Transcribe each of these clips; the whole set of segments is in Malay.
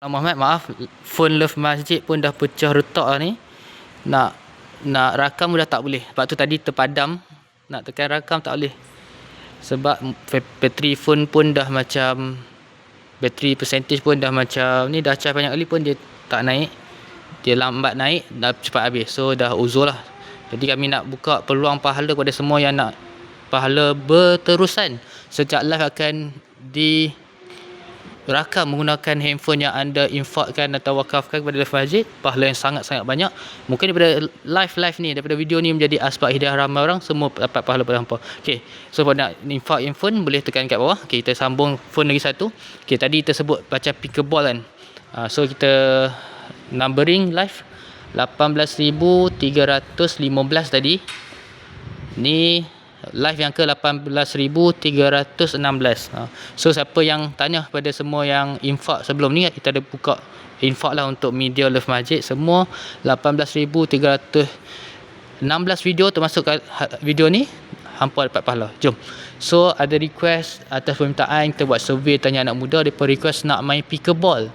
Muhammad, maaf, phone Love Masjid pun dah pecah retak lah ni. Nak rakam dah tak boleh. Sebab tu tadi terpadam. Nak tekan rakam tak boleh. Sebab bateri phone pun dah macam, bateri percentage pun dah macam ni, dah charge banyak kali pun dia tak naik. Dia lambat naik, dah cepat habis. So dah uzur lah. Jadi kami nak buka peluang pahala kepada semua yang nak pahala berterusan. Setiap live akan dirakam menggunakan handphone yang anda infakkan atau wakafkan kepada Love Masjid. Pahala yang sangat-sangat banyak. Mungkin daripada live ni, daripada video ni menjadi asbab hidayah ramai orang, semua dapat pahala pada hampa. Okay, so kalau nak infak handphone boleh tekan kat bawah. Okay, kita sambung phone lagi satu. Okay, tadi kita sebut macam pickleball kan. So kita numbering live 18,315 tadi. Ni live yang ke 18,316. So siapa yang tanya pada semua yang infak sebelum ni, kita ada buka infak lah untuk media Love Masjid. Semua 18,316 video termasuk video ni, hampa dapat pahala. Jom. So ada request atas permintaan, kita buat survey tanya anak muda, mereka request nak main pickleball.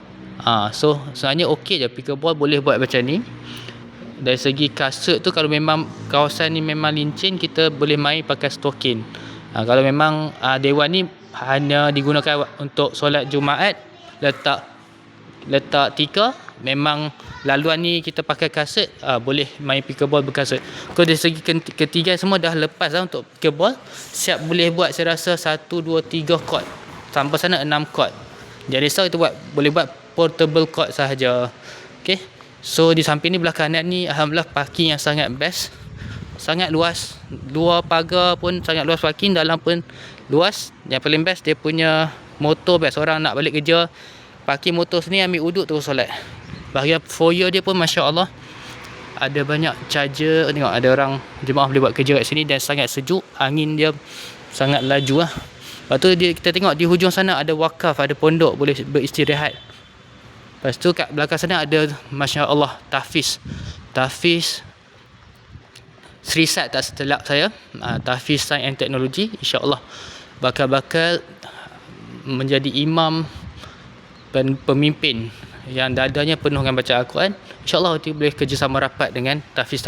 So sebenarnya okey je, pickleball boleh buat macam ni. Dari segi kasut tu, kalau memang kawasan ni memang licin, kita boleh main pakai stokin. Kalau memang dewan ni hanya digunakan untuk solat Jumaat, letak tika, memang laluan ni kita pakai kasut, boleh main pickleball berkasut. Kalau dari segi ketiga semua dah lepas lah untuk pickleball, siap boleh buat saya rasa 1, 2, 3 court. Sampai sana 6 court. Jadi risau kita boleh buat portable court sahaja. Okay. So di samping ni, belah kanan ni alhamdulillah parking yang sangat best, sangat luas. Luar pagar pun sangat luas parking, dalam pun luas. Yang paling best dia punya motor best. Orang nak balik kerja, parking motor sini, ambil uduk terus solat. Bahagian foyer dia pun Masya Allah, ada banyak charger. Tengok ada orang jemaah boleh buat kerja kat sini, dan sangat sejuk, angin dia sangat laju lah. Lepas tu kita tengok di hujung sana ada wakaf, ada pondok boleh beristirahat. Lepas tu kat belakang sana ada Masya Allah tahfiz Sri Sat, tak setelak saya, tahfiz Sains and Teknologi. InsyaAllah bakal menjadi imam dan pemimpin yang dadanya penuh dengan bacaan Al-Quran. InsyaAllah kita boleh kerjasama rapat dengan tahfiz